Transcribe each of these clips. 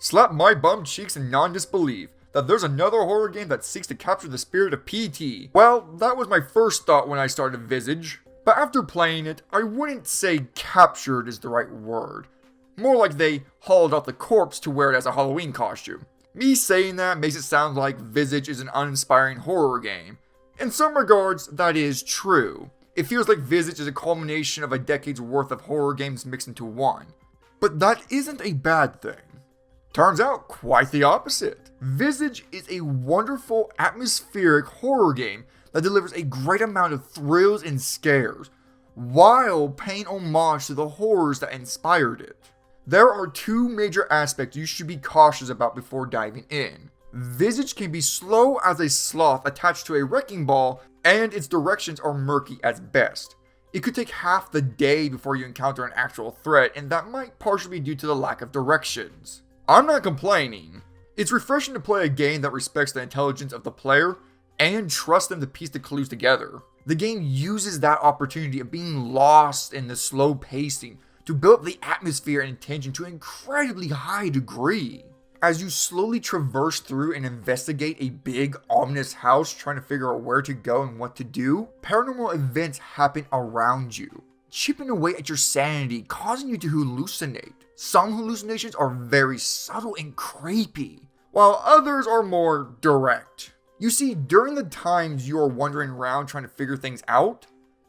slap my bum cheeks in non-disbelief that there's another horror game that seeks to capture the spirit of PT. Well, that was my first thought when I started Visage, but after playing it, I wouldn't say captured is the right word. More like they hauled out the corpse to wear it as a Halloween costume. Me saying that makes it sound like Visage is an uninspiring horror game. In some regards, that is true. It feels like Visage is a culmination of a decade's worth of horror games mixed into one. But that isn't a bad thing. Turns out, quite the opposite. Visage is a wonderful, atmospheric horror game that delivers a great amount of thrills and scares, while paying homage to the horrors that inspired it. There are two major aspects you should be cautious about before diving in. Visage can be slow as a sloth attached to a wrecking ball, and its directions are murky at best. It could take half the day before you encounter an actual threat, and that might partially be due to the lack of directions. I'm not complaining. It's refreshing to play a game that respects the intelligence of the player and trusts them to piece the clues together. The game uses that opportunity of being lost in the slow pacing to build up the atmosphere and tension to an incredibly high degree. As you slowly traverse through and investigate a big, ominous house trying to figure out where to go and what to do, paranormal events happen around you, chipping away at your sanity, causing you to hallucinate. Some hallucinations are very subtle and creepy, while others are more direct. You see, during the times you are wandering around trying to figure things out,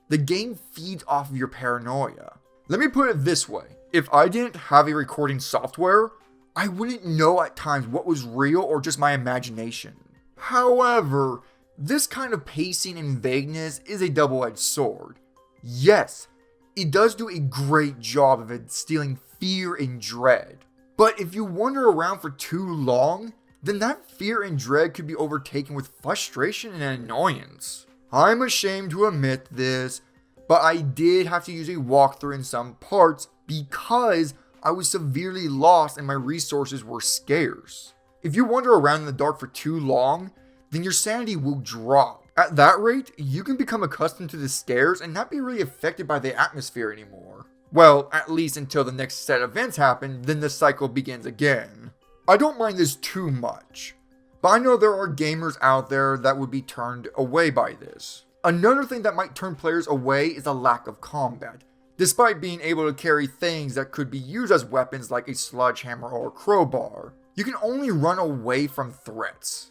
the game feeds off of your paranoia. Let me put it this way, if I didn't have a recording software, I wouldn't know at times what was real or just my imagination. However, this kind of pacing and vagueness is a double-edged sword. Yes, it does do a great job of instilling fear and dread. But if you wander around for too long, then that fear and dread could be overtaken with frustration and annoyance. I'm ashamed to admit this, but I did have to use a walkthrough in some parts because I was severely lost and my resources were scarce. If you wander around in the dark for too long, then your sanity will drop. At that rate, you can become accustomed to the scares and not be really affected by the atmosphere anymore. Well, at least until the next set of events happen, then the cycle begins again. I don't mind this too much, but I know there are gamers out there that would be turned away by this. Another thing that might turn players away is a lack of combat. Despite being able to carry things that could be used as weapons like a sledgehammer or a crowbar, you can only run away from threats.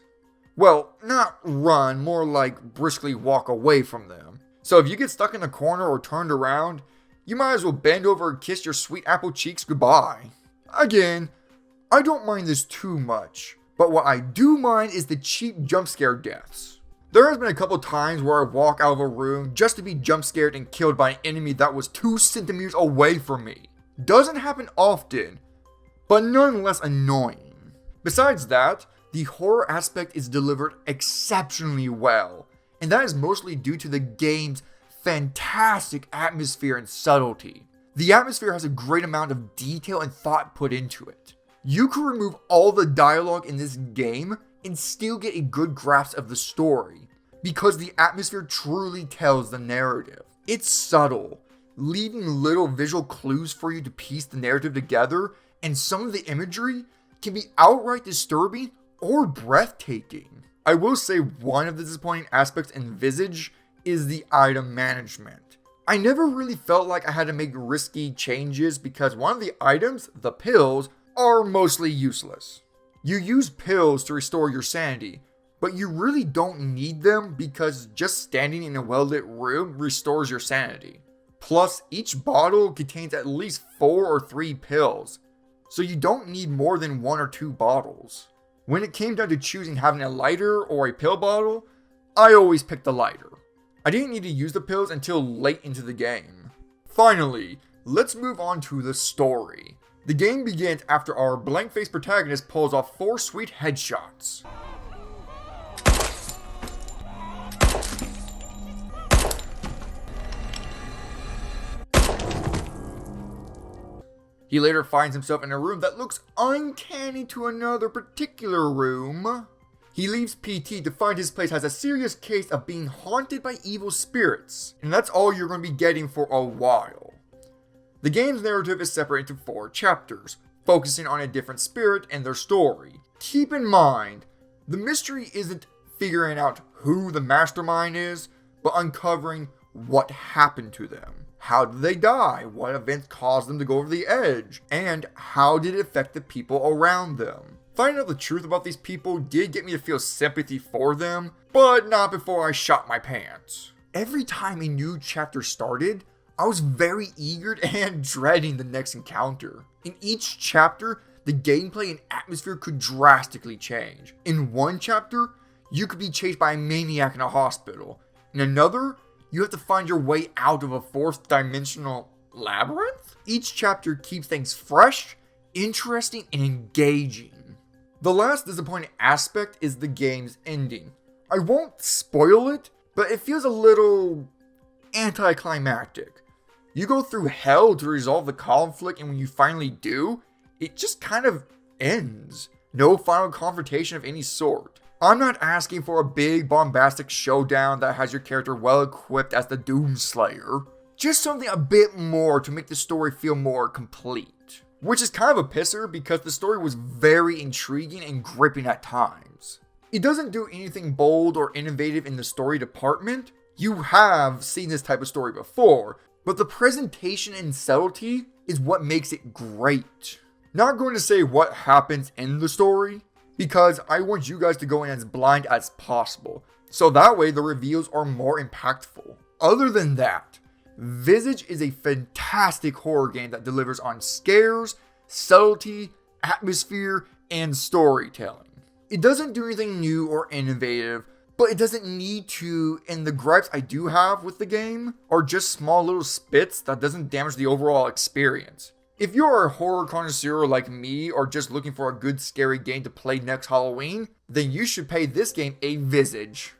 Well, not run, more like briskly walk away from them. So if you get stuck in a corner or turned around, you might as well bend over and kiss your sweet apple cheeks goodbye. Again, I don't mind this too much, but what I do mind is the cheap jump scare deaths. There has been a couple times where I walk out of a room just to be jump scared and killed by an enemy that was 2 centimeters away from me. Doesn't happen often, but nonetheless annoying. Besides that, the horror aspect is delivered exceptionally well, and that is mostly due to the game's fantastic atmosphere and subtlety. The atmosphere has a great amount of detail and thought put into it. You can remove all the dialogue in this game and still get a good grasp of the story, because the atmosphere truly tells the narrative. It's subtle, leaving little visual clues for you to piece the narrative together, and some of the imagery can be outright disturbing or breathtaking. I will say one of the disappointing aspects in Visage is the item management. I never really felt like I had to make risky changes because one of the items, the pills, are mostly useless. You use pills to restore your sanity, but you really don't need them because just standing in a well-lit room restores your sanity. Plus, each bottle contains at least 4 or 3 pills, so you don't need more than 1 or 2 bottles. When it came down to choosing having a lighter or a pill bottle, I always picked the lighter. I didn't need to use the pills until late into the game. Finally, let's move on to the story. The game begins after our blank-faced protagonist pulls off 4 sweet headshots. He later finds himself in a room that looks uncanny to another particular room. He leaves PT to find his place has a serious case of being haunted by evil spirits, and that's all you're going to be getting for a while. The game's narrative is separated into 4 chapters, focusing on a different spirit and their story. Keep in mind, the mystery isn't figuring out who the mastermind is, but uncovering what happened to them. How did they die? What events caused them to go over the edge? And how did it affect the people around them? Finding out the truth about these people did get me to feel sympathy for them, but not before I shot my pants. Every time a new chapter started, I was very eager and dreading the next encounter. In each chapter, the gameplay and atmosphere could drastically change. In one chapter, you could be chased by a maniac in a hospital. In another, you have to find your way out of a fourth dimensional labyrinth? Each chapter keeps things fresh, interesting, and engaging. The last disappointing aspect is the game's ending. I won't spoil it, but it feels a little anticlimactic. You go through hell to resolve the conflict, and when you finally do, it just kind of ends. No final confrontation of any sort. I'm not asking for a big bombastic showdown that has your character well equipped as the Doomslayer. Just something a bit more to make the story feel more complete. Which is kind of a pisser because the story was very intriguing and gripping at times. It doesn't do anything bold or innovative in the story department. You have seen this type of story before, but the presentation and subtlety is what makes it great. Not going to say what happens in the story, because I want you guys to go in as blind as possible, so that way the reveals are more impactful. Other than that, Visage is a fantastic horror game that delivers on scares, subtlety, atmosphere, and storytelling. It doesn't do anything new or innovative, but it doesn't need to, and the gripes I do have with the game are just small little spits that doesn't damage the overall experience. If you're a horror connoisseur like me, or just looking for a good scary game to play next Halloween, then you should pay this game a Visage.